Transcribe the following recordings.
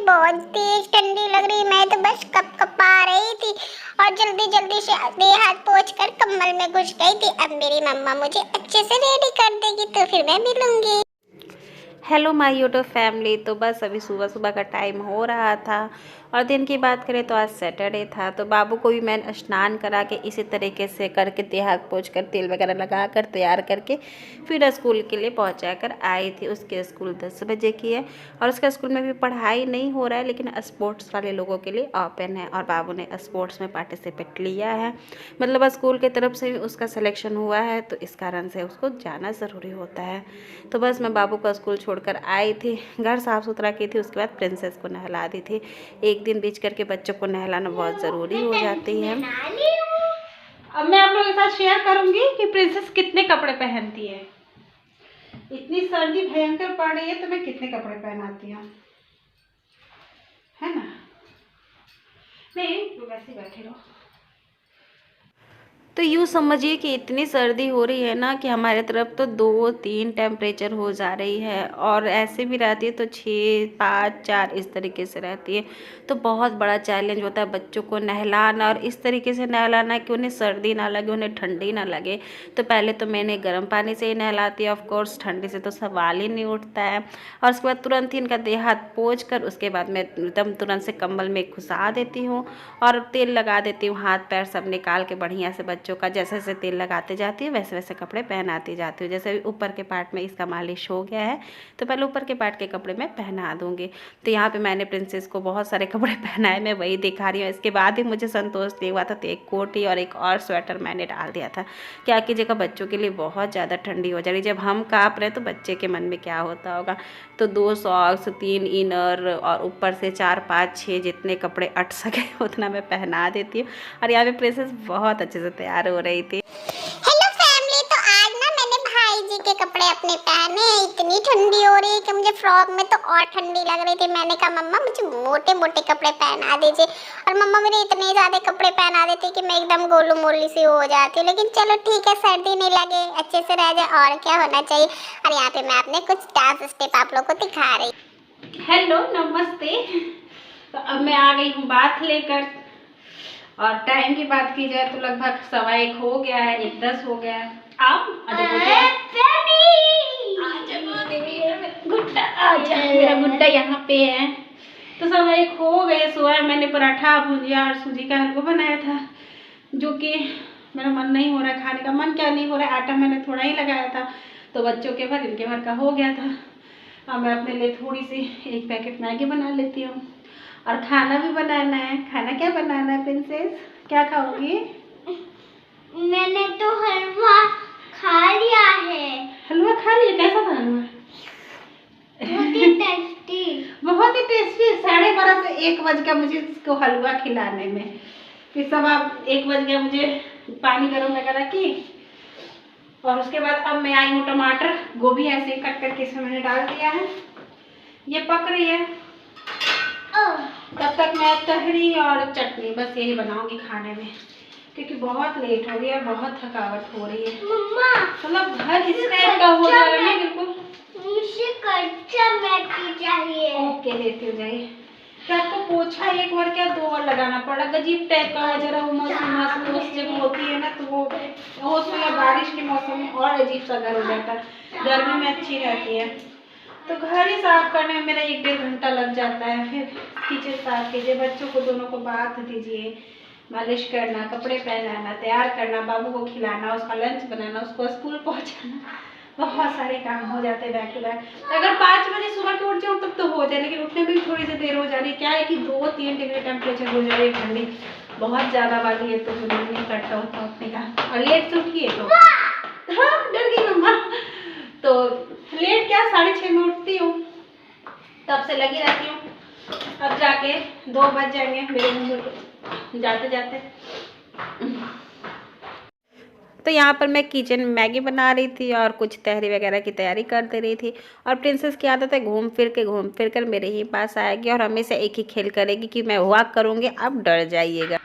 बहुत तेज ठंडी लग रही। मैं तो बस कपकपा रही थी और जल्दी जल्दी से अपने हाथ पोंछ कर कंबल में घुस गई थी। अब मेरी मम्मा मुझे अच्छे से रेडी कर देगी तो फिर मैं मिलूंगी। Hello my YouTube family. तो बस अभी सुबह सुबह का टाइम हो रहा था और दिन की बात करें तो आज सैटरडे था। तो बाबू को भी मैंने स्नान करा के इसी तरीके से करके देह हाथ पोंछ कर तेल वगैरह लगा कर तैयार करके फिर स्कूल के लिए पहुंचा कर आई थी। उसके स्कूल 10 बजे की है और उसके स्कूल में भी पढ़ाई नहीं हो रहा है, लेकिन स्पोर्ट्स वाले लोगों के लिए ओपन है और बाबू ने स्पोर्ट्स में पार्टिसिपेट लिया है। मतलब स्कूल की तरफ से भी उसका सिलेक्शन हुआ है, तो इस कारण से उसको जाना ज़रूरी होता है। तो बस मैं बाबू का स्कूल छोड़कर आई थी, घर साफ़ सुथरा की थी, उसके बाद प्रिंसेस को नहला दी थी। एक दिन बीच करके बच्चों को नहलाना बहुत ज़रूरी हो जाती है। अब मैं आप लोगों के साथ शेयर करूंगी कि प्रिंसेस कितने कपड़े पहनती है। इतनी सर्दी भयंकर पड़ रही है तो मैं कितने कपड़े पहनाती हूँ, है ना? नहीं तो वैसे बैठे रहो। तो यूँ समझिए कि इतनी सर्दी हो रही है ना कि हमारे तरफ तो 2-3 टेम्परेचर हो जा रही है और ऐसे भी रहती है तो 6, 5, 4 इस तरीके से रहती है। तो बहुत बड़ा चैलेंज होता है बच्चों को नहलाना और इस तरीके से नहलाना कि उन्हें सर्दी ना लगे, उन्हें ठंडी ना लगे। तो पहले तो मैंने गर्म पानी से ही नहलाती है, ऑफकोर्स ठंडी से तो सवाल ही नहीं उठता है। और उसके बाद तुरंत ही इनका देह हाथ पोंछ कर उसके बाद मैं एकदम तुरंत से कंबल में घुसा देती हूँ और तेल लगा देती हूँ। हाथ पैर सब निकाल के बढ़िया से बच्चों का जैसे जैसे तेल लगाते जाती है वैसे वैसे कपड़े पहनाती जाती हूँ। जैसे ऊपर के पार्ट में इसका मालिश हो गया है तो पहले ऊपर के पार्ट के कपड़े मैं पहना दूँगी। तो यहाँ पे मैंने प्रिंसेस को बहुत सारे कपड़े पहनाए, मैं वही दिखा रही हूँ। इसके बाद ही मुझे संतोष नहीं हुआ था तो एक कोट ही और एक और स्वेटर मैंने डाल दिया था। क्या कीजिएगा, बच्चों के लिए बहुत ज़्यादा ठंडी हो जा रही। जब हम काँप रहे तो बच्चे के मन में क्या होता होगा। तो 2 सॉक्स, 3 इनर और ऊपर से 4, 5, 6 जितने कपड़े अट सके उतना मैं पहना देती हूँ। और यहाँ पे प्रिंसेस बहुत अच्छे से तैयार हो रही थी। हेलो फैमिली, तो आज ना मैंने भाई जी के कपड़े अपने पहने। इतनी ठंडी हो रही है कि मुझे फ्रॉक में तो और ठंडी लग रही थी। मैंने कहा मम्मा मुझे मोटे मोटे कपड़े पहना दीजिए, और मम्मा मेरे इतने ज्यादा कपड़े पहना देती कि मैं एकदम गोलू मोलू सी हो जाती हूँ। लेकिन चलो ठीक है, सर्दी नहीं लगे, अच्छे से रह जाए, और क्या होना चाहिए। और यहाँ पे मैं अपने कुछ डांस स्टेप आप लोग को दिखा रही। हेलो नमस्ते। तो अब मैं आ गई हूँ बात लेकर और टाइम की बात की जाए तो लगभग 1:15 हो गया है, 1:10 हो गया है। आओ गुड्डा, आजा मेरा गुड्डा यहाँ पे है। तो 1:15 हो गए। सुबह मैंने पराठा भुजिया और सूजी का हलवा बनाया था, जो कि मेरा मन नहीं हो रहा है खाने का। मन क्या नहीं हो रहा है, आटा मैंने थोड़ा ही लगाया था तो बच्चों के भर इनके भर का हो गया था। अब मैं अपने लिए थोड़ी सी 1 पैकेट मैगी बना लेती हूँ और खाना भी बनाना है। खाना क्या बनाना है प्रिंसेस, क्या खाओगी? मैंने तो हलवा खा लिया है। हलवा खा लिया? कैसा था हलवा? बहुत ही टेस्टी। बहुत ही टेस्टी। 12:30 से 1 बज गया मुझे इसको हलवा खिलाने में। फिर सब अब 1 बज गया, मुझे पानी गर्म वगैरह की और उसके बाद अब मैं आई हूँ। टमाटर गोभी ऐसे कट करके इसमें मैंने डाल दिया है, ये पक रही है। तब तक मैं तहरी और चटनी बस यही बनाऊंगी खाने में, क्योंकि बहुत लेट हो गया, बहुत थकावट हो रही है। मम्मा मतलब घर इस टाइप का हो जा रहा है बिल्कुल। मुझे कच्चा मैगी चाहिए। ओके देती हो जाइए। क्या आपको पोछा 1 बार क्या 2 बार लगाना पड़ा? अजीब टाइप का हो जरा उमस उमस जब होती है ना तो वो उसमें या बारिश के मौसम में और अजीब सा घर हो जाता है। गर्मी में अच्छी रहती है। तो घर ही साफ करने में मेरा 1-1.5 घंटा लग जाता है। फिर किचन साफ कीजिए, बच्चों को दोनों को बाथ दीजिए, मालिश करना, कपड़े पहनाना, तैयार करना, बाबू को खिलाना, उसका लंच बनाना, उसको स्कूल पहुंचाना, बहुत सारे काम हो जाते हैं बैक टू बैक। अगर 5 बजे सुबह के उठ जाऊँ तब तो हो जाए, लेकिन उठने में भी थोड़ी सी देर हो जा रही है। क्या है कि 2-3 डिग्री टेम्परेचर हो जा रही है, ठंडी बहुत ज़्यादा वाली है, तो मन नहीं करता होता उठने का। और लेट से उठिए तो हाँ डर गई मम्मा। तो लेट क्या 6:30 में उठती हूँ, तब से लगी रहती हूँ। अब जाके 2 बज जाएंगे मेरे मुँह जाते जाते। तो यहाँ पर मैं किचन में मैगी बना रही थी और कुछ तहरी वगैरह की तैयारी कर दे रही थी। और प्रिंसेस की आदत है घूम फिर कर मेरे ही पास आएगी और हमेशा एक ही खेल करेगी कि मैं वॉक करूँगी, अब डर जाइएगा।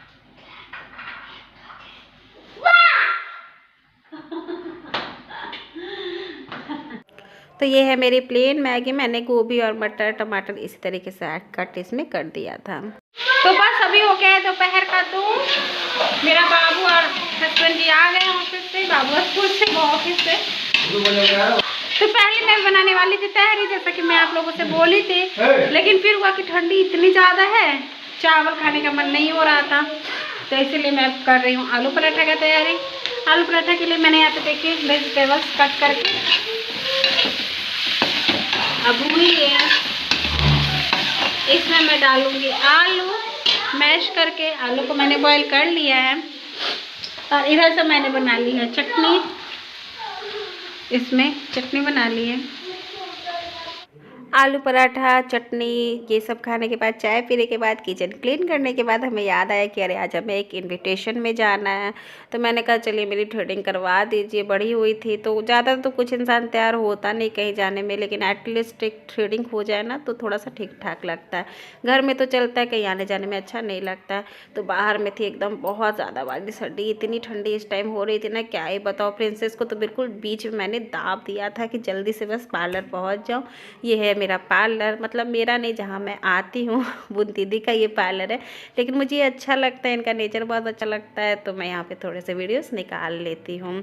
तो ये है मेरी प्लेन मैगी। मैंने गोभी और मटर टमाटर इसी तरीके से कट इसमें कर दिया था। तो बस अभी हो गया है दोपहर का 2। मेरा बाबू और हस्बैंड जी आ गए ऑफिस से, बाबू स्कूल से, वो ऑफिस से। तो पहले मैं बनाने वाली थी तहरी, जैसा कि मैं आप लोगों से बोली थी, लेकिन फिर हुआ कि ठंडी इतनी ज़्यादा है, चावल खाने का मन नहीं हो रहा था, तो इसीलिए मैं कर रही हूँ आलू पराठा का तैयारी। आलू पराठा के लिए मैंने यहाँ पे देखिए वेजिटेबल्स कट करके अब हुई है। इसमें मैं डालूंगी आलू, मैश करके आलू को मैंने बॉईल कर लिया है। और इधर से मैंने बना ली है चटनी, इसमें चटनी बना ली है। आलू पराठा चटनी ये सब खाने के बाद, चाय पीने के बाद, किचन क्लीन करने के बाद हमें याद आया कि अरे आज हमें एक इनविटेशन में जाना है। तो मैंने कहा चलिए मेरी थ्रेडिंग करवा दीजिए। बड़ी हुई थी तो ज़्यादा तो कुछ इंसान तैयार होता नहीं कहीं जाने में, लेकिन एटलीस्ट एक थ्रेडिंग हो जाए ना तो थोड़ा सा ठीक ठाक लगता है। घर में तो चलता है, कहीं आने जाने में अच्छा नहीं लगता है। तो बाहर में थी एकदम बहुत ज़्यादा वाली सर्दी, इतनी ठंडी इस टाइम हो रही थी ना, क्या ही बताओ। प्रिंसेस को तो बिल्कुल बीच में मैंने दाब दिया था कि जल्दी से बस पार्लर पहुँच जाऊँ। ये है मेरा पार्लर, मतलब मेरा नहीं, जहाँ मैं आती हूँ बुन दीदी का ये पार्लर है, लेकिन मुझे ये अच्छा लगता है, इनका नेचर बहुत अच्छा लगता है, तो मैं यहाँ पे थोड़े से वीडियोस निकाल लेती हूँ।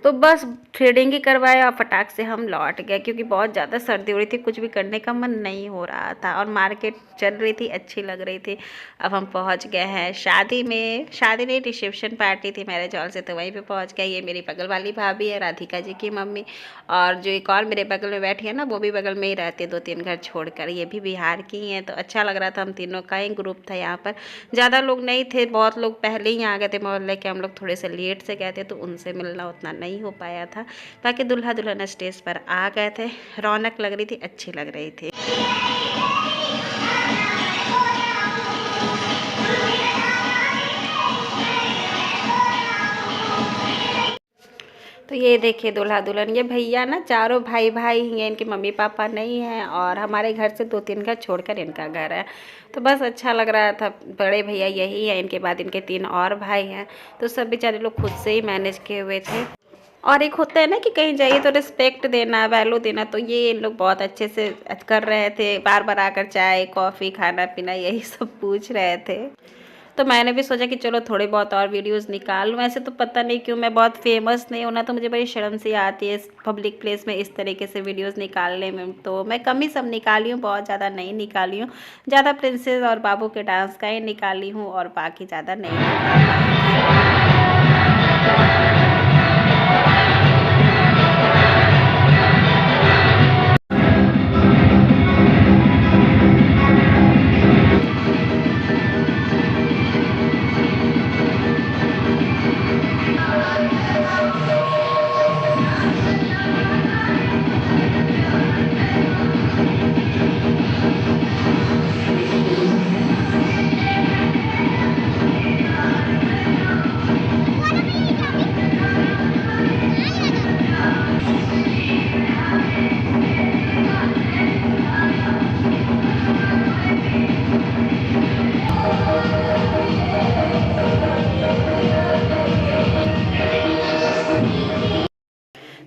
तो बस थ्रेडिंग ही करवाया और फटाक से हम लौट गए, क्योंकि बहुत ज़्यादा सर्दी हो रही थी, कुछ भी करने का मन नहीं हो रहा था। और मार्केट चल रही थी, अच्छी लग रही थी। अब हम पहुंच गए हैं शादी में, शादी नहीं रिसेप्शन पार्टी थी मैरिज हॉल से, तो वहीं पे पहुंच गए। ये मेरी बगल वाली भाभी है, राधिका जी की मम्मी, और जो एक और मेरे बगल में बैठी है ना, वो भी बगल में ही रहती है 2-3 घर छोड़कर, ये भी बिहार की हैं। तो अच्छा लग रहा था, हम तीनों का ही ग्रुप था यहाँ पर। ज़्यादा लोग नहीं थे, बहुत लोग पहले ही आ गए थे मोहल्ले के, हम लोग थोड़े से लेट से गए थे, तो उनसे मिलना उतना नहीं हो पाया था। बाकी दूल्हा दुल्हन स्टेज पर आ गए थे, रौनक लग रही थी, अच्छी लग रही थी। तो ये देखिए दूल्हा दुल्हन, ये भैया ना चारों भाई भाई हैं, इनके मम्मी पापा नहीं हैं, और हमारे घर से 2-3 घर छोड़कर इनका घर है। तो बस अच्छा लग रहा था। बड़े भैया यही हैं, इनके बाद इनके 3 और भाई हैं, तो सब बेचारे लोग खुद से ही मैनेज किए हुए थे। और एक होता है ना कि कहीं जाइए तो रिस्पेक्ट देना, वैल्यू देना, तो ये इन लोग बहुत अच्छे से कर रहे थे। बार बार आकर चाय कॉफ़ी खाना पीना यही सब पूछ रहे थे। तो मैंने भी सोचा कि चलो थोड़े बहुत और वीडियोस निकाल लूँ। ऐसे तो पता नहीं क्यों मैं बहुत फेमस नहीं हूँ ना, तो मुझे बड़ी शर्म सी आती है पब्लिक प्लेस में इस तरीके से वीडियोस निकालने में। तो मैं कम ही सब निकाली हूँ, बहुत ज़्यादा नहीं निकाली हूँ। ज़्यादा प्रिंसेस और बाबू के डांस का ही निकाली हूँ, और बाकी ज़्यादा नहीं निकाली।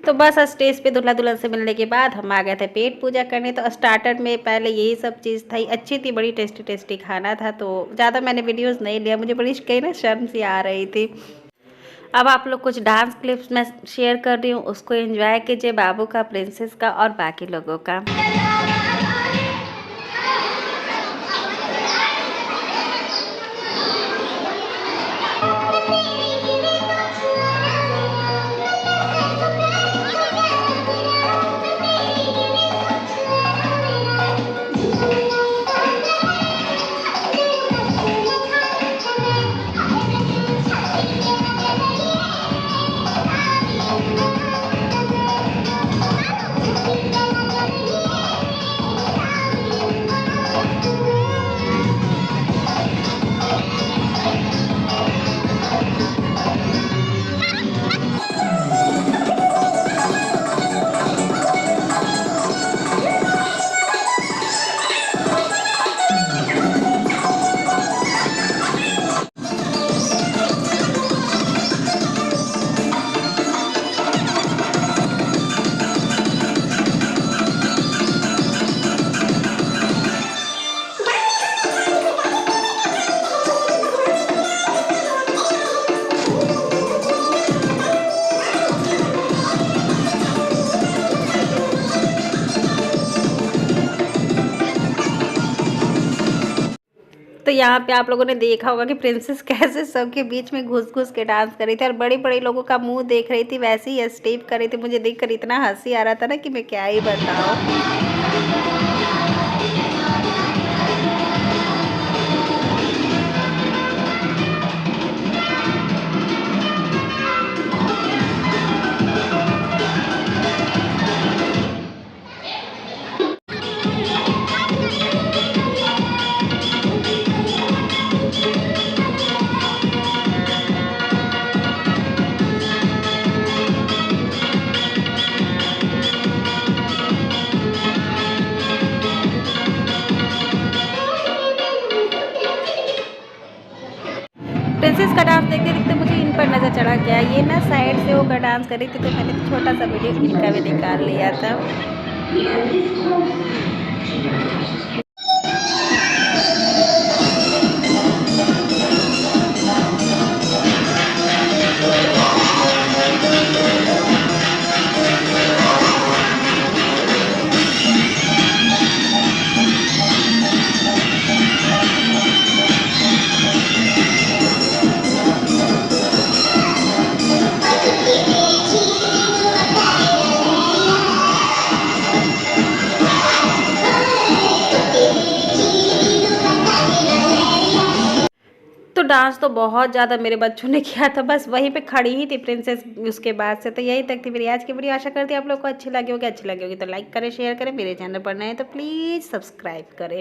तो बस स्टेज पे दूल्हा दुल्हन से मिलने के बाद हम आ गए थे पेट पूजा करने। तो स्टार्टर में पहले यही सब चीज़ थी, अच्छी थी, बड़ी टेस्टी टेस्टी खाना था। तो ज़्यादा मैंने वीडियोस नहीं लिया, मुझे बड़ी कहीं ना शर्म सी आ रही थी। अब आप लोग कुछ डांस क्लिप्स मैं शेयर कर रही हूँ, उसको एंजॉय कीजिए, बाबू का, प्रिंसेस का और बाकी लोगों का। यहाँ पे आप लोगों ने देखा होगा कि प्रिंसेस कैसे सबके बीच में घुस घुस के डांस कर रही थी और बड़े बड़े लोगों का मुंह देख रही थी, वैसे ही स्टेप कर रही थी। मुझे देखकर इतना हंसी आ रहा था ना कि मैं क्या ही बताऊँ। प्रिंसेस का डांस देखते देखते मुझे इन पर नज़र चढ़ा गया। ये ना साइड से होकर डांस कर रही थी, तो मैंने छोटा सा वीडियो इनका भी निकाल लिया था। तो डांस तो बहुत ज़्यादा मेरे बच्चों ने किया था, बस वहीं पे खड़ी ही थी प्रिंसेस उसके बाद से। तो यही तक थी मेरी आज की वीडियो। आशा करती हूँ आप लोग को अच्छी लगी होगी। तो लाइक करें, शेयर करें। मेरे चैनल पर नए तो प्लीज़ सब्सक्राइब करें।